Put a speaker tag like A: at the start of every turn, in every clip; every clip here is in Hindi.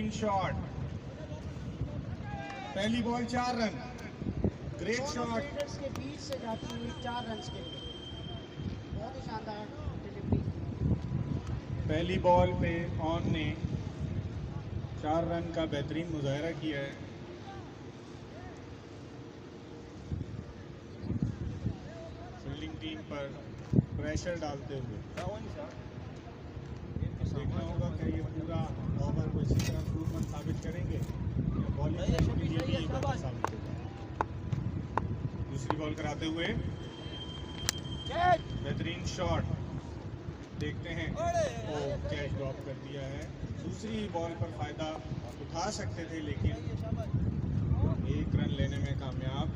A: बेहतरीन शॉट, पहली बॉल 4 रन, ग्रेट शॉट।
B: के बीच से जाती हुई 4 रन के लिए बहुत ही शानदार डिलीवरी।
A: पहली बॉल पे ऑन ने 4 रन का बेहतरीन मुजाहरा किया है। फील्डिंग टीम पर प्रेशर डालते हुए देखना होगा कि ये पूरा ओवर को इसी तरह इम्प्रूवमेंट साबित करेंगे या बॉलिंग के लिए भी ये बात साबित होगा। दूसरी बॉल कराते हुए बेहतरीन शॉट, देखते हैं ओ कैच ड्रॉप कर दिया है। दूसरी बॉल पर फायदा उठा सकते थे लेकिन 1 रन लेने में कामयाब।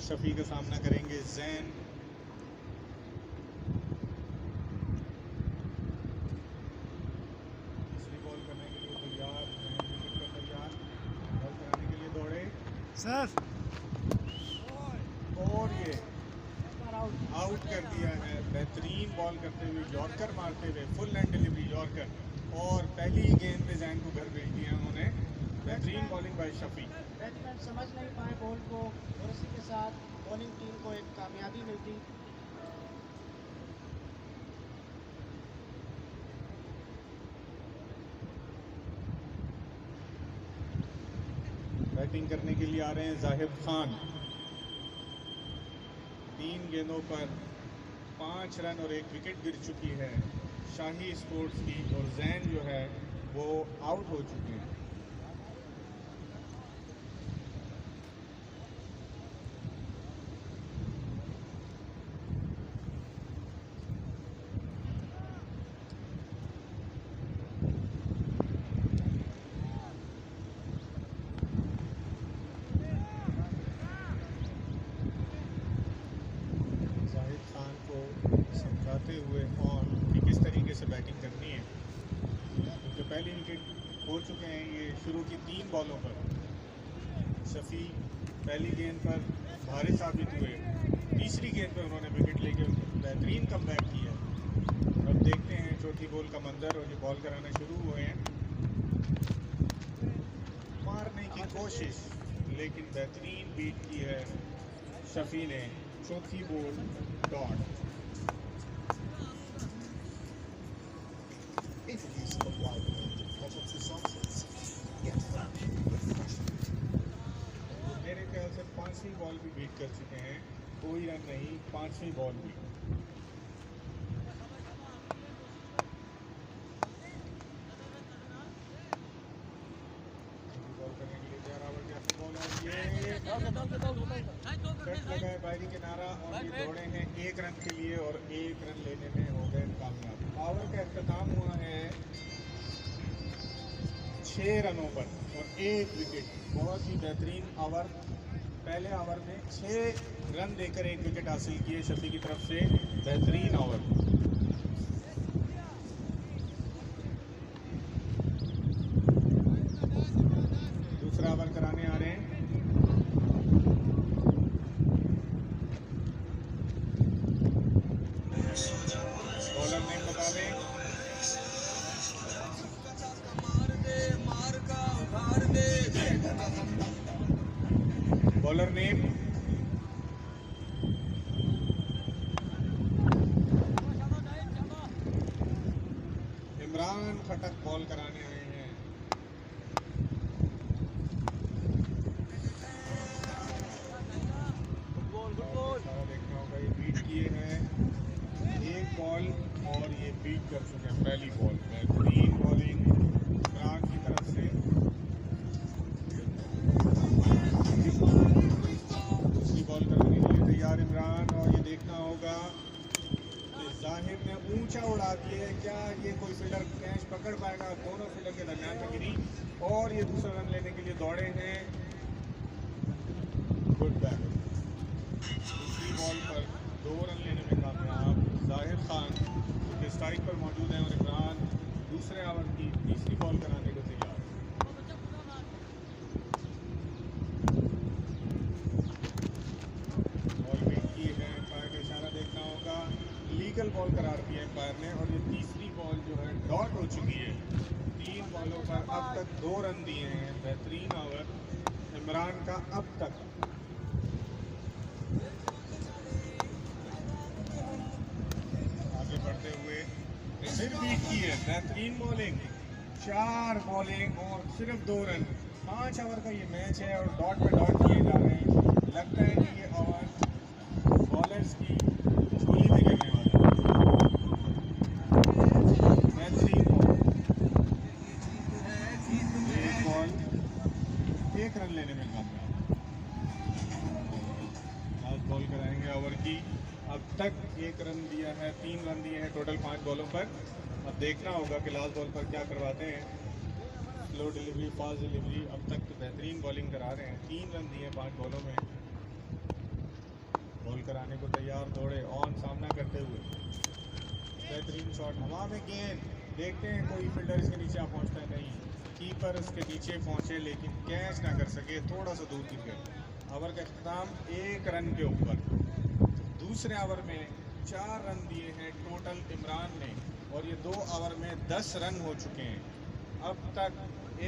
A: शफी का सामना करेंगे जैन। दूसरी बॉल करने के लिए तैयार, विकेट पर तैयार, बॉल कराने के लिए दौड़े
C: सर
A: और ये आउट कर दिया है। बेहतरीन बॉल करते हुए यॉर्कर मारते हुए, फुल एंड डिलीवरी यॉर्कर, और पहली गेंद पे जैन को घर भेज दिया उन्होंने। बेहतरीन बॉलिंग बाय शफी।
B: बैट्समैन समझ नहीं पाए बॉल को और इसी के साथ बॉलिंग टीम को एक कामयाबी मिलती।
A: बैटिंग करने के लिए आ रहे हैं जाहिद खान। 3 गेंदों पर 5 रन और 1 विकेट गिर चुकी है शाही स्पोर्ट्स की, और जैन जो है वो आउट हो चुके हैं। समझाते हुए ऑन कि किस तरीके से बैटिंग करनी है, क्योंकि पहली विकेट हो चुके हैं ये शुरू की 3 बॉलों पर। शफी पहली गेंद पर भारी साबित हुए, तीसरी गेंद पर उन्होंने विकेट लेके बेहतरीन कमबैक किया। अब देखते हैं चौथी बॉल का मंजर, और ये बॉल कराना शुरू हुए हैं। मारने की कोशिश लेकिन बेहतरीन बीट की है शफी ने। चौथी बॉल डॉट। मेरे ख्याल से 5वीं बॉल भी बीट कर चुके हैं, कोई रन नहीं, 5वीं बॉल भी। बॉल करने के लिए तैयार, आवट या बॉल, और ये कट लगा है बाहरी किनारा, और ये दौड़े हैं 1 रन के लिए और 1 रन लेने में हो गए कामयाब। ओवर का अख्ताम हुआ है 6 रनों पर और 1 विकेट। बहुत ही बेहतरीन ओवर। पहले ओवर में 6 रन देकर 1 विकेट हासिल किए शफी की तरफ से। बेहतरीन ओवर। दूसरा ओवर कराने आ रहे हैं। बॉलर नेम बता दें। बॉलर नेम इमरान खटक बॉल कराने आए हैं। देखना होगा, ये बीट किए हैं 1 बॉल और ये बीट कर चुके हैं पहली बॉल। बेहतरीन बॉलिंग इमरान की तरफ से। दूसरी बॉल करने के लिए तैयार इमरान, और ये देखना होगा कि जाहिर ने ऊंचा उड़ा दिया है। क्या ये कोई फील्डर कैच पकड़ पाएगा? दोनों फील्डर के दरमियान में गिरी, और ये दूसरा रन लेने के लिए दौड़े हैं। Good back. दूसरी बॉल पर 2 रन लेने में कामयाब जाहिर खान, जो स्ट्राइक पर मौजूद हैं, और इमरान दूसरे ओवर की तीसरी बॉल कराने को तैयार। बॉल बीट की है, एम्पायर का इशारा देखना होगा। लीगल बॉल करार दिया एम्पायर ने और ये तीसरी बॉल जो है डॉट हो चुकी है। 3 बॉलों पर अब तक 2 रन दिए हैं। बेहतरीन ओवर इमरान का अब तक। आगे बढ़ते हुए फिर बीट की है, बेहतरीन बॉलिंग, 4 बॉलिंग और सिर्फ 2 रन। 5 ओवर का ये मैच है और डॉट पे डॉट किए जा रहे हैं। लगता है कि ये ओवर बॉलर्स की झोली में गिरने वाला है। बेहतरीन बॉल, 1 रन लेने में कामयाब। लास्ट बॉल कराएंगे ओवर की। अब तक 1 रन दिया है, 3 रन दिए हैं टोटल 5 बॉलों पर। अब देखना होगा कि लास्ट बॉल पर क्या करवाते हैं। Slow delivery, fast delivery. अब तक तो बेहतरीन बॉलिंग करा रहे हैं। 3 रन दिए 5 बॉलों में। बॉल कराने को तैयार, दौड़े ऑन सामना करते हुए। बेहतरीन शॉट, हवा में गेंद। देखते हैं कोई फील्डर इसके नीचे आ पहुंचता है, नहीं। कीपर इसके नीचे पहुंचे लेकिन कैच ना कर सके, थोड़ा सा दूर गिर गए। ओवर का अख्ताम 1 रन के ऊपर। दूसरे ओवर में 4 रन दिए हैं टोटल इमरान ने और ये 2 ओवर में 10 रन हो चुके हैं। अब तक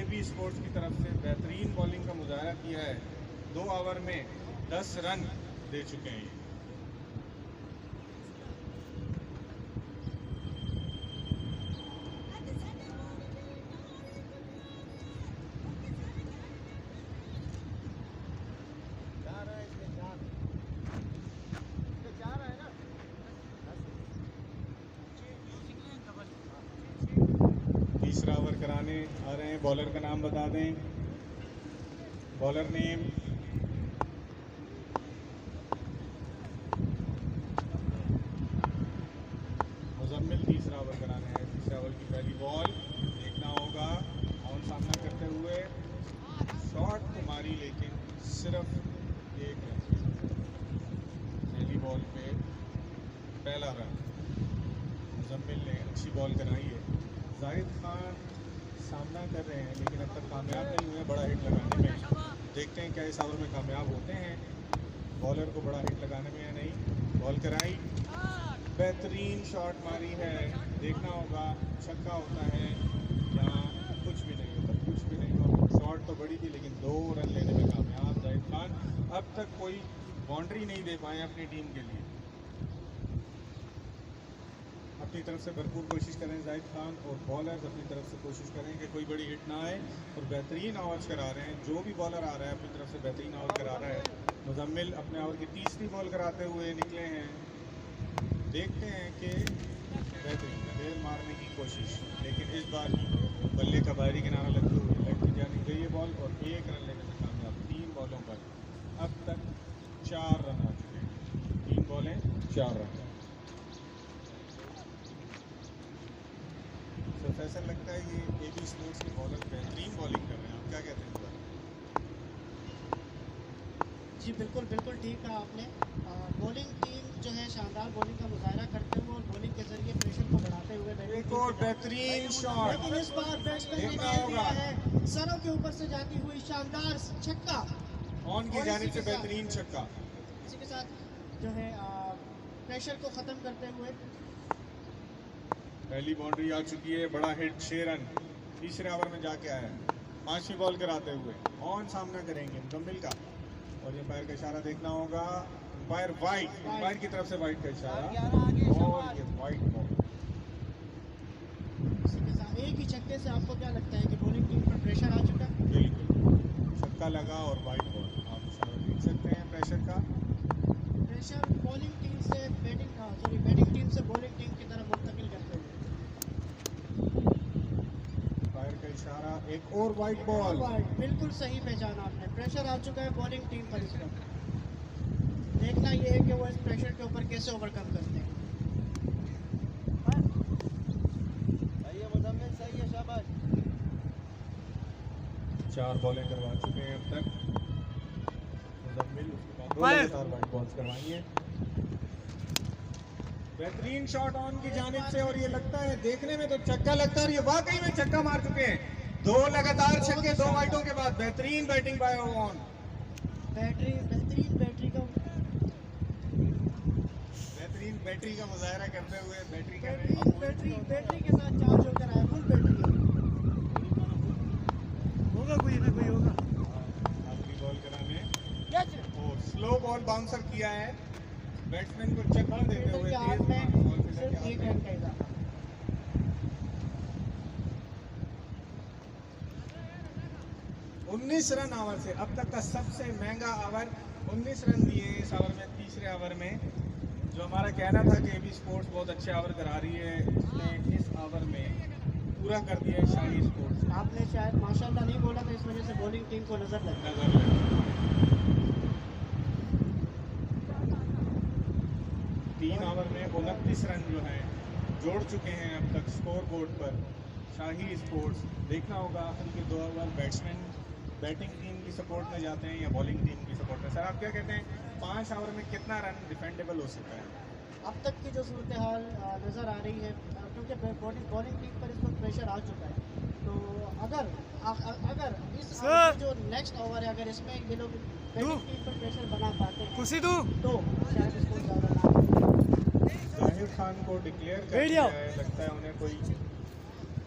A: AB स्पोर्ट्स की तरफ से बेहतरीन बॉलिंग का मुजाहरा किया है। 2 ओवर में 10 रन दे चुके हैं। तीसरा ओवर कराने आ रहे हैं। बॉलर का नाम बता दें। बॉलर नेम मुजम्मिल तीसरा ओवर कराने हैं। तीसरे ओवर की पहली बॉल, देखना होगा ऑन सामना करते हुए। शॉट तो मारी लेकिन सिर्फ 1 रन। पहली बॉल पे पहला रन। मुजम्मिल ने अच्छी बॉल कराई है। जाहिद खान सामना कर रहे हैं लेकिन अब तक कामयाब नहीं हुए बड़ा हिट लगाने में। देखते हैं क्या इस ओवर में कामयाब होते हैं। बॉलर को बड़ा हिट लगाने में या नहीं। बॉल कराई, बेहतरीन शॉट मारी है। देखना होगा छक्का होता है या कुछ भी नहीं होता। कुछ भी नहीं होता। शॉट तो बड़ी थी लेकिन 2 रन लेने में कामयाब जाहिद खान। अब तक कोई बाउंड्री नहीं दे पाए अपनी टीम के लिए। अपनी तरफ से भरपूर कोशिश करें जाहिद खान और बॉलर्स अपनी तरफ से कोशिश करें कि कोई बड़ी हिट ना आए और बेहतरीन ओवर्स करा रहे हैं। जो भी बॉलर आ रहा है अपनी तरफ से बेहतरीन ओवर करा रहा है। मुजम्मिल अपने ओवर की तीसरी बॉल कराते हुए निकले हैं। देखते हैं कि बेहतरीन रेल मारने की कोशिश, लेकिन इस बार बल्ले का बाहरी किनारा लगते हुए लेग की जानी गई है बॉल और 1 रन लेने में कामयाब। 3 बॉलों पर अब तक 4 रन आ चुके हैं। 3 बॉलें 4 रन। तो फैसल लगता है ये AB स्पोर्ट्स के बॉलर बेहतरीन बॉलिंग कर रहे हैं। आप क्या कहते हैं इस बार?
B: जी बिल्कुल बिल्कुल ठीक कहा आपने। बॉलिंग टीम जो है शानदार बॉलिंग का मुजाहरा करते हुए और बॉलिंग के जरिए प्रेशर को बढ़ाते हुए
A: एक और बेहतरीन शॉट,
B: लेकिन इस बार बैट्समैन ने
A: देखना
B: खेल
A: होगा।
B: दिया है सरों के ऊपर से जाती हुई शानदार छक्का।
A: ऑन की जानिब से बेहतरीन छक्का।
B: इसी के साथ जो है प्रेशर को ख़त्म करते हुए
A: पहली बाउंड्री आ चुकी है। बड़ा हिट 6 रन तीसरे ओवर में जाके आया है। 5वीं बॉल कराते हुए ऑन सामना करेंगे मुकम्मिल का और एम्पायर का इशारा देखना होगा। एम्पायर वाइट, एम्पायर की तरफ से वाइट का इशारा और ये वाइट बॉल।
B: इसी के साथ एक ही छक्के से आपको क्या लगता है कि बॉलिंग टीम पर प्रेशर आ चुका है?
A: बिल्कुल, छक्का लगा और वाइट बॉल। आप इशारा देख सकते हैं प्रेशर का।
B: प्रेशर बॉलिंग टीम से बैटिंग टीम से बॉलिंग टीम की तरफ मुंतकिल करते हुए
A: एम्पायर का इशारा, एक और वाइट बॉल।
B: बिल्कुल सही पहचाना आपने। प्रेशर आ चुका है बॉलिंग टीम पर इस वक्त। देखना ये है कि वो इस प्रेशर के ऊपर कैसे ओवरकम करते हैं।
C: सही है मुजम्मिल, सही है, शाबाश।
A: 4 बॉलें करवा चुके हैं अब तक मुजम्मिल। उसके बाद 2 लगातार वाइट बॉल्स करवाई हैं। बेहतरीन शॉट ऑन की जानिब से और ये लगता है देखने में तो छक्का लगता है और ये वाकई में छक्का मार चुके हैं। 2 लगातार छक्के 2 वाइटों के बाद बेहतरीन बैटिंग बाय ऑन।
B: बेहतरीन
A: बैटरी का मुजाहरा करते हुए बैटरी कर रहे हैं।
B: बैटरी के साथ चार्ज होकर आया, फुल बैटरी होगा, कोई ना कोई होगा।
A: आखिरी बॉल कराने
B: यस
A: और स्लो बॉल बाउंसर किया है, बैट्समैन को चक्कर देते हुए
B: के हाथ
A: तेज
B: में
A: बॉल पे
B: सिर्फ
A: जाके
B: 1 रन का इजाफा।
A: 19 रन ओवर से अब तक का सबसे महंगा ओवर 19 रन दिए इस ओवर में, तीसरे ओवर में। जो हमारा कहना था कि एबी स्पोर्ट्स बहुत अच्छे ओवर करा रही है, उसने इस ओवर में पूरा कर दिया है शाही स्पोर्ट्स।
B: आपने शायद माशाल्लाह नहीं बोला तो इस वजह से बॉलिंग टीम को नजर लगा।
A: नजर लगी 3 ओवर में 29 रन जो है जोड़ चुके हैं अब तक स्कोर बोर्ड पर शाही स्पोर्ट्स। देखना होगा उनके 2 ओवर बैट्समैन बैटिंग टीम की सपोर्ट में जाते हैं या बॉलिंग टीम की सपोर्ट में। सर आप क्या कहते हैं 5 ओवर में कितना रन डिफेंडेबल हो सकता है?
B: अब तक की जो सूरत हाल नज़र आ रही है, क्योंकि बॉलिंग टीम पर इस वक्त प्रेशर आ चुका है, तो अगर इस जो नेक्स्ट ओवर है, अगर इसमें ये लोग बैटिंग टीम पर प्रेशर बना पाते हैं तो शायद इसको ज़्यादा ना।
A: जाहिर खान को डिक्लेयर कर दिया है, लगता है उन्हें कोई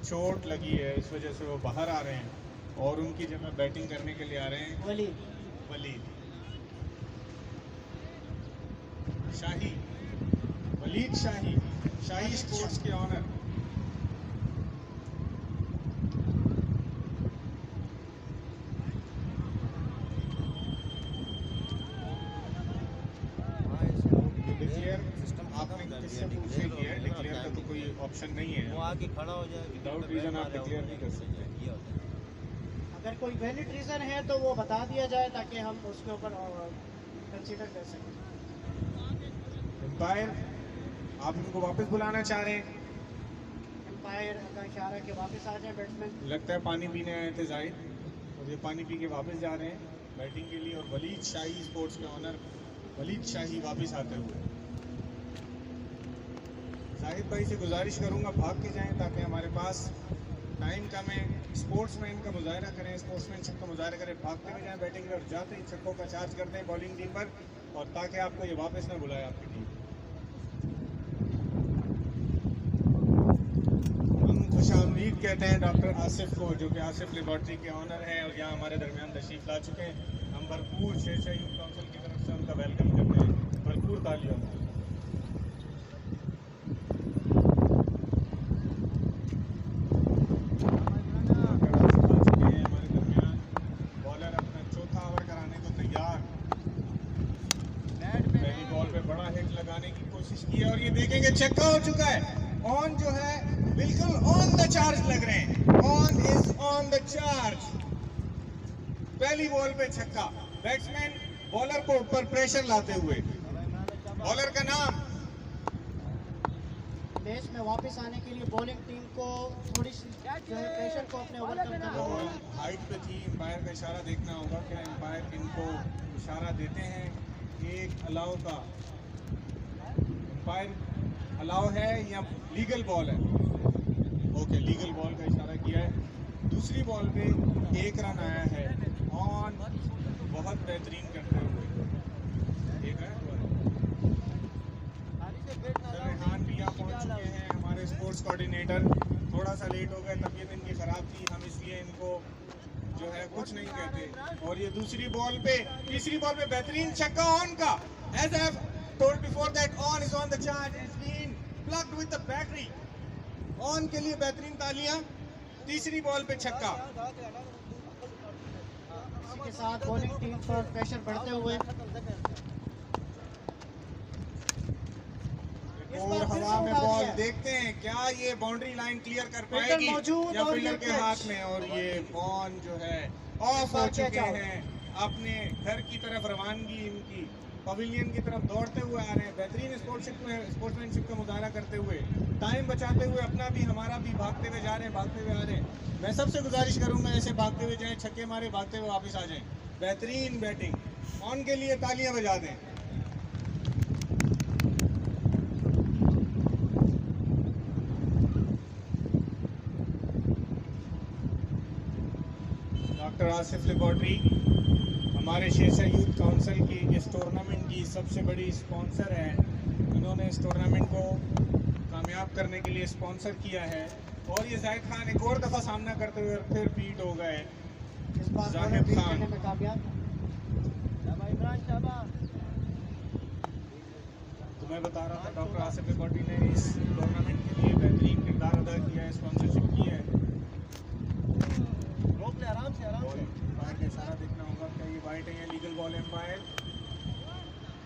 A: चोट लगी है, इस वजह से वो बाहर आ रहे हैं और उनकी जगह बैटिंग करने के लिए आ रहे हैं वलीद शाही। वलीद शाही, शाही स्पोर्ट्स के ऑनर। डिक्लेयर आपने किससे पूछे कि है? डिक्लेयर का तो कोई ऑप्शन नहीं है,
C: वो आके खड़ा हो जाए,
A: विदाउट रीजन आप डिक्लेयर नहीं कर सकते।
C: ये होता है।
B: अगर कोई वैलिड रीज़न है तो वो बता दिया जाए ताकि हम उसके ऊपर कंसीडर कर सकें।
A: एम्पायर आप इनको वापस बुलाना चाह रहे हैं?
B: एम्पायर का इशारा के वापस आ जाए बैट्समैन।
A: लगता है पानी पीने आए थे जाहिद, और ये पानी पी के वापस जा रहे हैं बैटिंग के लिए। और वलीद शाही स्पोर्ट्स के ऑनर वलीद शाही वापस आते हुए। जाहिद भाई से गुजारिश करूंगा भाग के जाएं ताकि हमारे पास टाइम कम है। स्पोर्ट्समैन का मुजाहरा करें, स्पोर्ट्समैनशिप का मुजाहरा करें, भागते हुए जाएं बैटिंग में और जाते ही छक्कों का चार्ज करते हैं बॉलिंग टीम पर, और ताकि आपको ये वापस ना बुलाए आपकी टीम। हम खुशामदीद कहते हैं डॉक्टर आसिफ को, जो कि आसिफ लेबॉर्ट्री के ऑनर हैं और यहाँ हमारे दरमियान तशरीफ ला चुके हैं। हम भरपूर शेरशाह यूथ काउंसिल की तरफ से उनका वेलकम करते हैं, भरपूर तालियों। और ये देखेंगे छक्का हो चुका है। ऑन जो है बिल्कुल ऑन द चार्ज लग रहे हैं, on is on the charge. पहली बॉल पे छक्का, बैट्समैन बॉलर को ऊपर प्रेशर लाते हुए। बॉलर का नाम।
B: मैच में वापस आने के लिए बॉलिंग टीम को थोड़ी सी जो है प्रेशर को अपने ओवरकम करना
A: बॉल
B: होगा।
A: हाइट पे थी, एम्पायर का इशारा देखना होगा कि एम्पायर इनको इशारा देते हैं एक अलाउ का। एम्पायर अलाउ है या लीगल बॉल है? ओके, लीगल बॉल का इशारा किया है। दूसरी बॉल पे 1 रन आया है ऑन, बहुत बेहतरीन करते हुए। एक रन रेहान भी यहाँ पहुँच चुके हैं, हमारे स्पोर्ट्स कोऑर्डिनेटर। थोड़ा सा लेट हो गए, तबीयत इनकी ख़राब थी, हम इसलिए इनको जो है कुछ नहीं कहते। और ये दूसरी बॉल पे, तीसरी बॉल पे बेहतरीन छक्का ऑन का। As I told before that on is on the charge, has been plugged with the battery। On के लिए बेहतरीन तालियां। तीसरी बॉल पे छक्का।
B: इसी के साथ बॉलिंग टीम पर प्रेशर बढ़ते हुए
A: और हवा में बॉल देखते हैं क्या ये बाउंड्री लाइन क्लियर कर पाएगी या फील्डर के हाथ में। और ये बॉल जो है ऑफ हो चुके हैं, अपने घर की तरफ रवानगी इनकी पवेलियन की तरफ दौड़ते हुए आ रहे हैं, बेहतरीन स्पोर्ट्समैनशिप का मुजाहरा करते हुए, टाइम बचाते हुए, अपना भी हमारा भी भागते हुए जा रहे हैं, भागते हुए आ रहे हैं। मैं सबसे गुजारिश करूंगा ऐसे भागते हुए जाएं, छक्के मारे, भागते हुए वापस आ जाएं। बेहतरीन बैटिंग। ऑन के लिए तालियां बजा दें। डॉक्टर आसिफ लेबॉर्ट्री हमारे शेरशाह यूथ काउंसिल की इस टूर्नामेंट की सबसे बड़ी स्पॉन्सर है। इन्होंने इस टूर्नामेंट को कामयाब करने के लिए स्पॉन्सर किया है। और ये जाहिद खान एक और दफ़ा सामना करते हुए फिर बीट हो गए।
B: इस बार
A: जाहिद
B: बीट
A: खान
B: करने में कामयाब।
C: शाबाश इमरान शाबाश।
A: तो मैं बता रहा था डॉक्टर आसिफ लिबर्टी ने इस टूर्नामेंट के लिए बेहतरीन किरदार अदा किया है, स्पॉन्सरशिप की है।
C: रोक ले आराम से आराम
A: बॉल
C: से।
A: एम्पायर का इशारा देखना होगा, क्या ये वाइट है या लीगल बॉल है। एम्पायर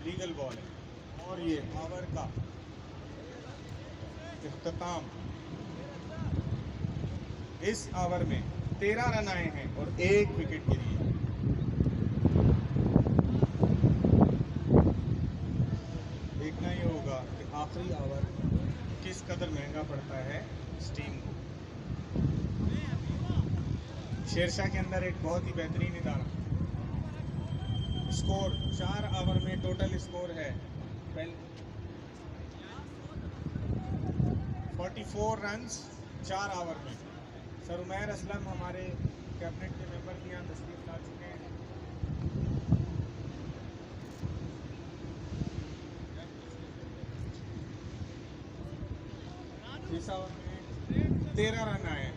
A: लीगल बॉल है। और ये ओवर का इख्तिताम। इस ओवर में 13 रन आए हैं और 1 विकेट गिरी है। देखना ही होगा कि आखिरी ओवर किस कदर महंगा पड़ता है इस टीम को। शेरशाह के अंदर एक बहुत ही बेहतरीन इदारा। स्कोर 4 ओवर में टोटल स्कोर है 44 रन्स 4 ओवर में। सर उमैर असलम हमारे कैबिनेट के मेंबर भी यहाँ तशरीफ ला चुके हैं। इस ओवर में 13 रन आए हैं।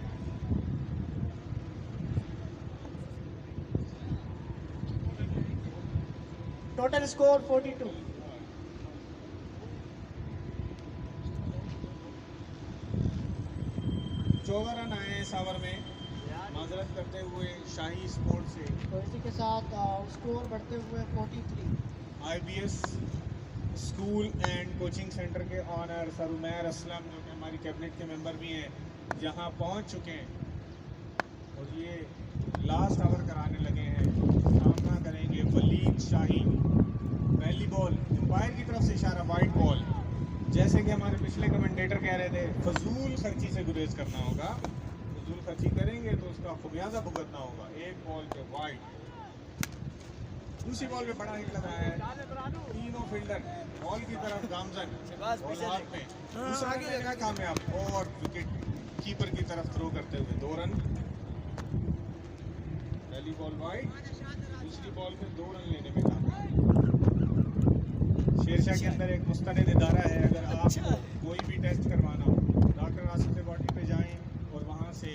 B: Total score 42।
A: 14 रन आए हैं इस ओवर में। माजरत करते हुए शाही स्पोर्ट से
B: तो इसी के साथ स्कोर बढ़ते हुए 43।
A: IBS school and coaching centre के ऑनर सर उमैर असलम जो कि हमारी कैबिनेट के मेंबर भी हैं, यहाँ पहुँच चुके हैं और ये लास्ट ओवर कराने लगे हैं। सामना करेंगे वलीद शाही। पहली बॉल एम्पायर की तरफ से इशारा, वाइट बॉल। जैसे कि हमारे पिछले कमेंटेटर कह रहे थे, फजूल खर्ची से गुरेज करना होगा। फजूल खर्ची करेंगे तो उसका खुमियाजा भुगतना होगा। एक बॉल पे वाइड। दूसरी बॉल पे बड़ा हिट लगाया है। तीनों फील्डर बॉल की तरफ गामजन, बॉल हाथ में। दूसरा आगे लगा कामयाब और विकेट कीपर की तरफ थ्रो करते हुए 2 रन। पहली बॉल वाइड, दूसरी बॉल पे 2 रन लेने में कामयाब। शेरशाह के अंदर एक मुस्तनद इदारा है। अगर आपको कोई भी टेस्ट करवाना हो, डॉक्टर आसिफ लेबॉर्ट्री पे जाएं और वहाँ से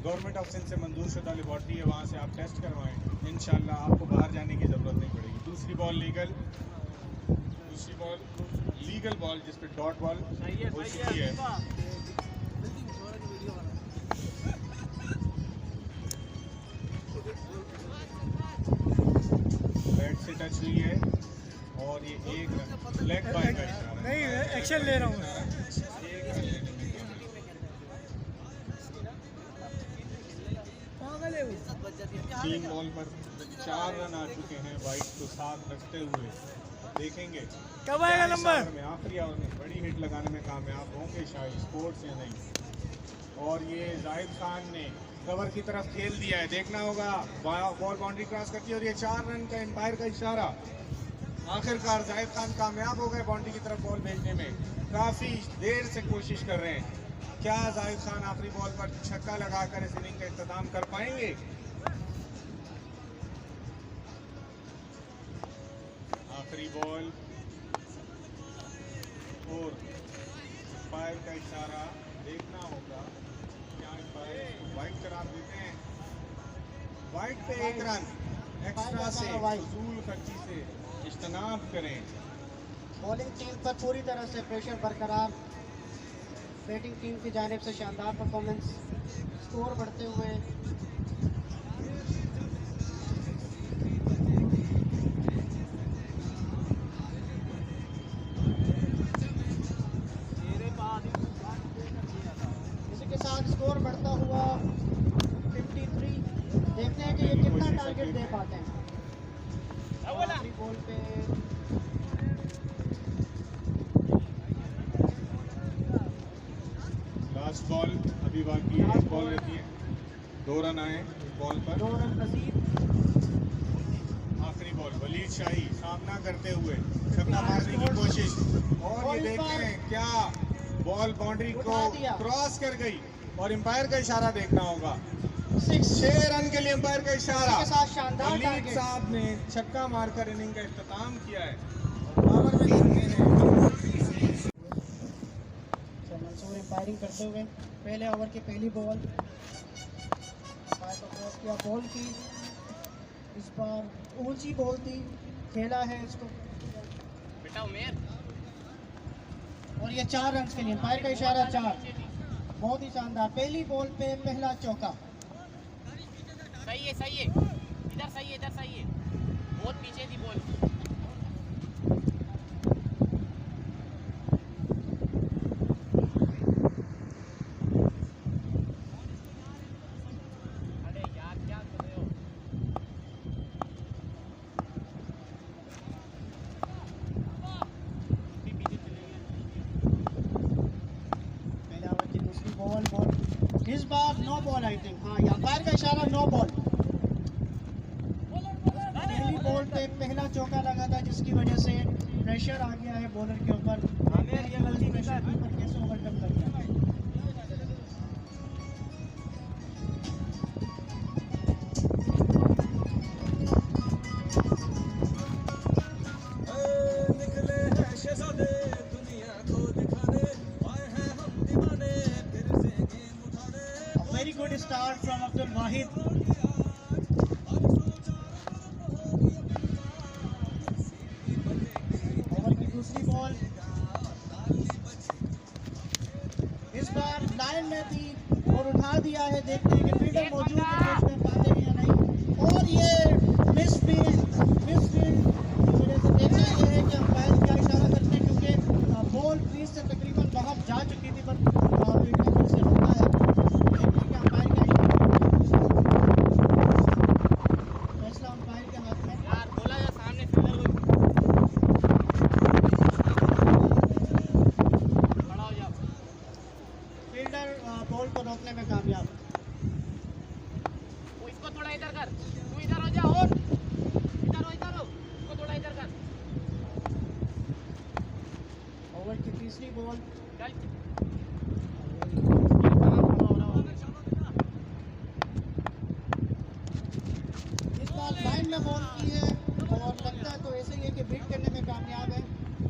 A: गवर्नमेंट ऑफ सिंध से मंजूर शुदा लेबॉर्ट्री है, वहाँ से आप टेस्ट करवाएं। इंशाल्लाह आपको बाहर जाने की ज़रूरत नहीं पड़ेगी। दूसरी बॉल लीगल बॉल जिस पे डॉट बॉल हो चुकी है। बैट से टच हुई है और ये 1 रन लेग बाय का इशारा।
D: नहीं एक्शन ले रहा हूँ।
A: 1 रन लेने में कामयाब। 3 बॉल पर 4 रन आ चुके हैं वाइट को साथ रखते हुए। देखेंगे
D: कब आएगा नंबर।
A: में आखिरी ओवर में बड़ी हिट लगाने में कामयाब होंगे शाही स्पोर्ट्स या नहीं। और ये जाहिद खान ने कवर की तरफ खेल दिया है। देखना होगा बॉल बाउंड्री क्रॉस करती है और ये 4 रन का एम्पायर का इशारा। आखिरकार जाहिद खान कामयाब हो गए बाउंड्री की तरफ बॉल भेजने में। काफ़ी देर से कोशिश कर रहे हैं। क्या जाहिद खान आखिरी बॉल पर छक्का लगाकर इस इनिंग का इख्तिताम कर पाएंगे? आखिरी बॉल और एम्पायर का इशारा। देखना होगा क्या एम्पायर वाइट करार देते हैं। वाइट पे 1 रन एक्स्ट्रा से फजूल खर्ची से इज्तनाब करें।
B: बॉलिंग टीम पर पूरी तरह से प्रेशर बरकरार। बैटिंग टीम की जानिब से शानदार परफॉर्मेंस। स्कोर बढ़ते हुए इसी के साथ स्कोर बढ़ता हुआ 53। देखते हैं कि ये कितना टारगेट दे पाते हैं। आखिरी बॉल पे
A: लास्ट बॉल अभी बाकी है। 1 बॉल रहती है। 2 रन आए इस बॉल पर।
B: 2 रन मजीद।
A: आखिरी बॉल वलीद शाही सामना करते हुए छक्का मारने की कोशिश और ये देखते हैं क्या बॉल बाउंड्री को क्रॉस कर गई और एम्पायर का इशारा देखना होगा।
B: 6
A: 6 रन के लिए अंपायर का इशारा।
B: के साथ शानदार
A: वलीद
B: टारगेट।
A: साहब ने छक्का मारकर इनिंग का इख्तिताम किया है। पावर में लगे हैं।
B: मंसूर एम्पायरिंग करते हुए पहले ओवर की पहली बॉल किया, बॉल की इस बार ऊंची बॉल थी, खेला है इसको
C: बेटा उमेर
B: और ये 4 रन के लिए एम्पायर का इशारा 4। बहुत ही शानदार, पहली बॉल पे पहला चौका।
C: सही है इधर सही है बहुत पीछे थी बॉल। अरे यार क्या कर रहे हो? पीछे चले गए।
B: पहले ओवर की दूसरी बॉल इस बार नो बॉल आई थिंक, हाँ एम्पायर का इशारा नो बॉल। पहली बॉल पे पहला चौका लगा था जिसकी वजह से प्रेशर आ गया है बॉलर के ऊपर। आमिर ये गलती प्रेशर के ऊपर कैसे ओवरकम कर गया।
E: निकले हैं शहज़ादे दुनिया को दिखाने, आए हैं हम दीवाने फिर से गेंद उठाने।
B: Very good start from Abdul Wahid. Over की दूसरी बॉल इस बार लाइन में थी और उठा दिया है। देखते हैं कि फील्डर मौजूद है, कैच में पाते हैं या नहीं। और ये मिस फील्ड की वजह से देखना ये है कि अंपायर क्या इशारा करते हैं, क्योंकि बॉल क्रीज से तकरीबन बाहर जा चुकी थी पर फील्डर फिर से रोका है। देखते हैं कि अंपायर क्या फैसला अंपायर के हाथ में।
C: यार बोला जा सामने फील्डर को खड़ा हो जाओ।
B: फील्डर बॉल को रोकने में कामयाब।
C: वो इसको थोड़ा इधर कर, तू इधर हो जा और इधर हो इसको थोड़ा इधर कर।
B: ओवर की तीसरी बॉल
C: चल
B: इस बार लाइन में बॉल की है और लगता है तो ऐसे ही है कि बीट करने में कामयाब है,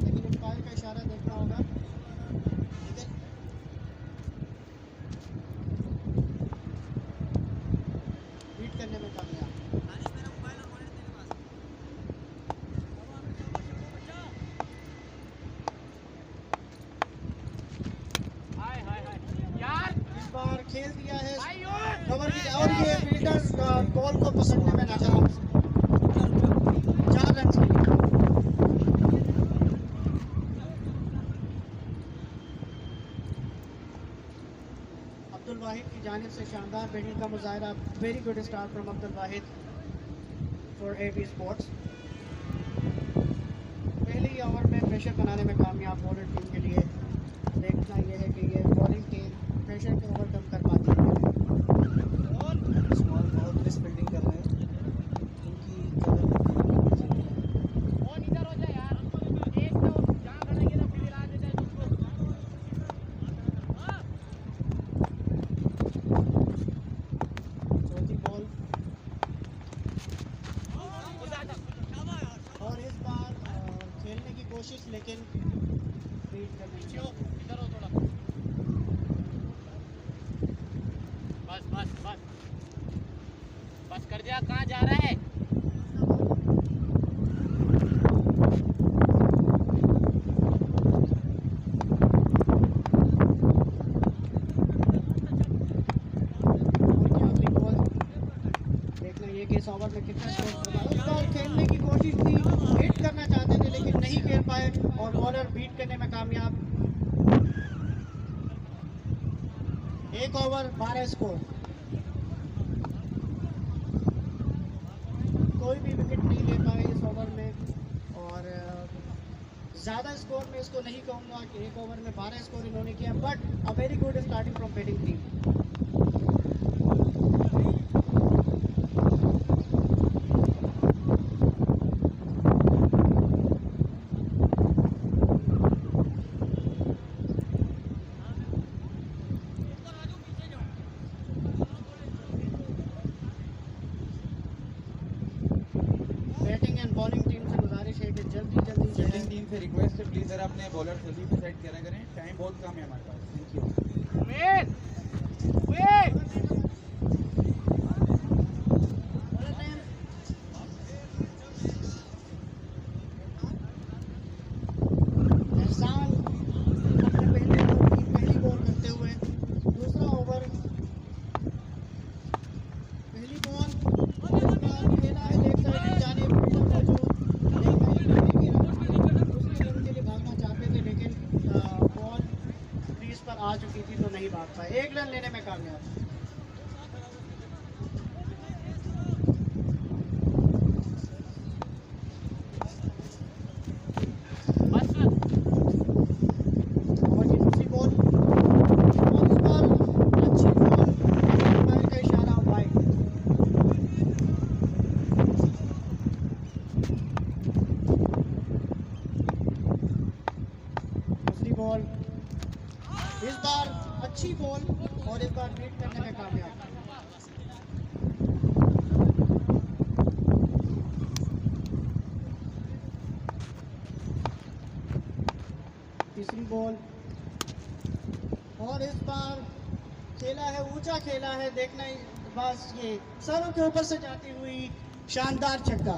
B: लेकिन अंपायर का इशारा देखना होगा। ठीक है, बीट करने में कामयाब।
C: हाय यार
B: इस बार खेल दिया है
C: भाई और
B: कवर की और ये फील्डर बॉल को पकड़ने में नाकाम। 4 रन के लिए। अब्दुल वाहिद की जानिब से शानदार बैटिंग का मुजाहरा। Very good start from Abdul Wahid for AB sports. पहले ही ओवर में प्रेशर बनाने में कामयाब बॉलर टीम के लिए। देखना यह है कि ये बॉलिंग टीम प्रेशर को ओवरकम कर पाती है। स्मॉल बहुत मिस फील्डिंग कर रहे हैं, उनकी जगह
C: और इधर हो जा यार। एक तो जहाँ खड़ा किया था फील्ड आ देता है उसको।
B: चौथी बॉल
C: उधर जा।
B: और इस बार खेलने की कोशिश, लेकिन बीट करने
C: पीछे
B: की।
C: हो, इधर हो थोड़ा। बस कर जा, कहाँ जा रहा है?
B: आखिरी बॉल देखना ये कि इस ओवर में कितना स्कोर होगा। उस बार खेलने की कोशिश थी, हिट करना चाहते थे लेकिन नहीं खेल पाए और बॉलर बीट करने में कामयाब। 1 ओवर 12 स्कोर। कोई भी विकेट नहीं ले पाए इस ओवर में और ज़्यादा स्कोर में इसको नहीं कहूँगा कि 1 ओवर में 12 स्कोर इन्होंने किया, but a very good starting from batting team.
F: से रिक्वेस्ट है प्लीज जरा अपने बॉलर जल्दी से सेट करा करें, टाइम बहुत कम है हमारे पास। Thank you.
C: उमेर उमेर
B: एहसान अपने पहले ओवर की पहली बॉल करते हुए दूसरा ओवर, पहली बॉल खेला है लेग साइड की जानिब, दूसरे रन के लिए भागना चाहते थे लेकिन बॉल क्रीज पर आ चुकी थी तो नहीं भाग पाए, 1 रन लेने में कामयाब।
C: बस
B: और ये दूसरी बॉल और इस बार अच्छी बॉल, अंपायर का इशारा वाइड। दूसरी बॉल, इस बार अच्छी बॉल और इस बार बीट करने में कामयाब। तीसरी बॉल और इस बार खेला है ऊंचा, खेला है, देखना ही बस ये सरों के ऊपर से जाती हुई शानदार छक्का।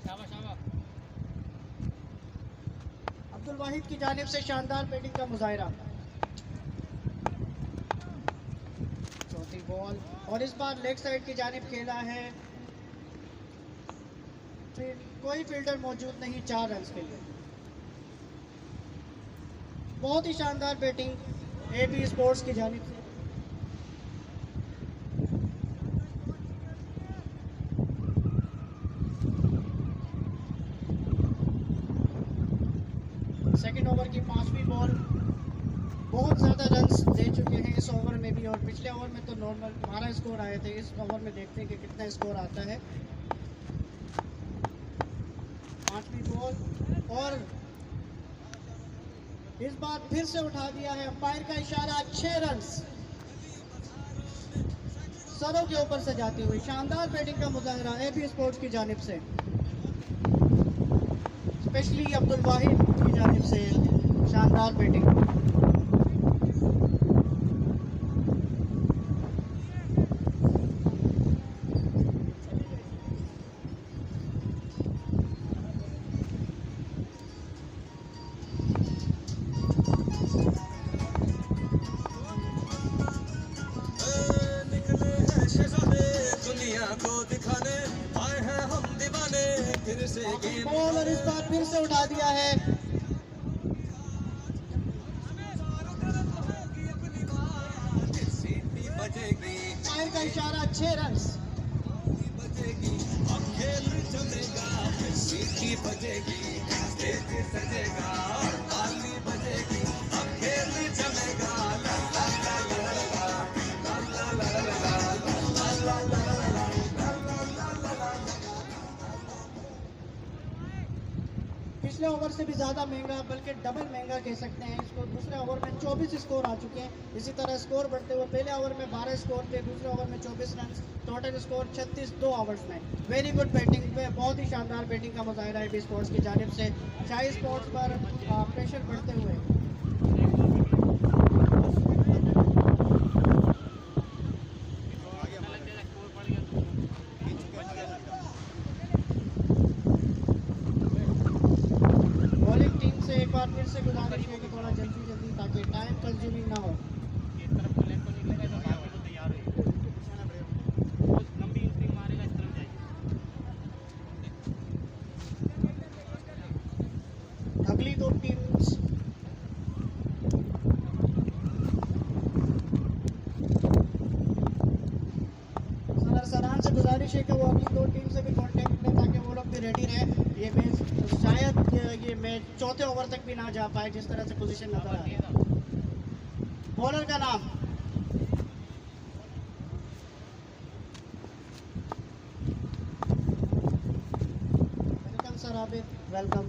C: शाबाश शाबाश।
B: अब्दुल वाहिद की जानिब से शानदार बैटिंग का मुजाहिरा। चौथी बॉल और इस बार लेग साइड की जानिब खेला है, फिर कोई फील्डर मौजूद नहीं 4 रन के लिए। बहुत ही शानदार बैटिंग एबी स्पोर्ट्स की जानिब से। सेकंड ओवर की 5वीं बॉल, बहुत ज़्यादा रन्स दे चुके हैं इस ओवर में भी और पिछले ओवर में तो नॉर्मल 12 स्कोर आए थे, इस ओवर में देखते हैं कि कितना स्कोर आता है। 5वीं बॉल और इस बार फिर से उठा दिया है, अंपायर का इशारा, 6 रन सरों के ऊपर से जाती हुई शानदार बैटिंग का मुजाहिरा एबी स्पोर्ट्स की जानिब से, स्पेशली अब्दुल वाहिद की जानिब से शानदार बैटिंग।
E: निकले हैं शहजादे दुनिया को दिखाने, आए हैं हम दीवाने फिर से गेम
B: बॉल और इस बार फिर से उठा दिया है,
E: सीटी बजेगी
B: अंपायर का इशारा, 6 रन।
E: बजेगी अब खेल चलेगा, फिर सीटी बजेगी, स्टेज सजेगा और ताली बजेगी, अब खेल चलेगा। ला ला ला ला ला ला ला ला ला ला ला ला ला
B: पिछले ओवर से भी ज़्यादा महंगा, बल्कि डबल महंगा कह सकते हैं इसको। दूसरे ओवर में 24 स्कोर आ चुके हैं। इसी तरह स्कोर बढ़ते हुए पहले ओवर में 12 स्कोर थे, दूसरे ओवर में 24 रन, टोटल स्कोर 36 2 ओवर्स में। वेरी गुड बैटिंग पे, बहुत ही शानदार बैटिंग का मुजाहिरा है एबी स्पोर्ट्स की जानिब से। शाही स्पोर्ट्स पर प्रेशर बढ़ते हुए बॉलिंग टीम से एक बार फिर से गुजारिश है कि थोड़ा जल्दी जल्दी, ताकि टाइम कंज्यूमिंग ना हो।
C: इस तरफ को लेफ्ट को निकलेगा तो भागने को तैयार है। वो लंबी स्विंग मारेगा, इस तरफ जाएगी।
B: अगली 2 टीम्स सरान से गुजारिश है कि वो अगली 2 टीम से भी कांटेक्ट लें ताकि वो लोग भी रेडी रहें। ये मैच शायद ये मैच चौथे ओवर तक भी ना जा पाए, जिस तरह से पोजीशन नजर आ रही है। बॉलर का नाम welcome sir, Abid welcome.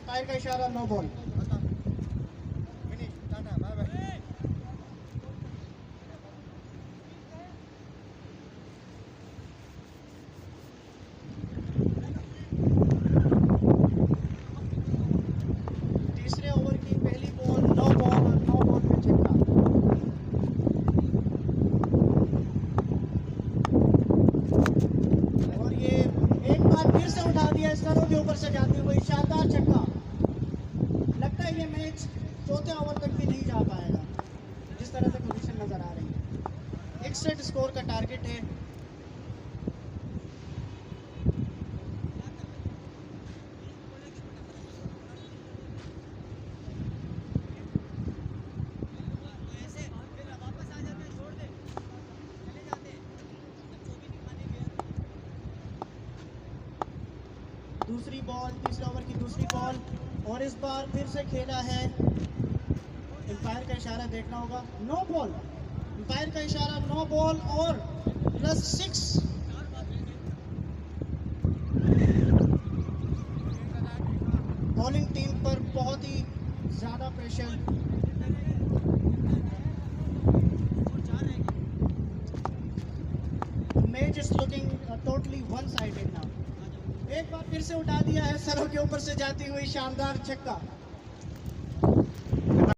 B: Tyre का इशारा, नो बॉल। सरों के ऊपर से जाती हुई शानदार छक्का। लगता है ये मैच चौथे ओवर तक भी नहीं जा पाएगा, जिस तरह से पोजीशन नजर आ रही है। एक सेट स्कोर का टारगेट है। दूसरी बॉल, तीसरे ओवर की दूसरी बॉल, और इस बार फिर से खेला है। एम्पायर का इशारा देखना होगा, नो बॉल। एम्पायर का इशारा नो बॉल और +6। बॉलिंग टीम पर बहुत ही ज्यादा pressure. Match is looking totally one sided now. एक बार फिर से उठा दिया है सरों के ऊपर से जाती हुई शानदार छक्का।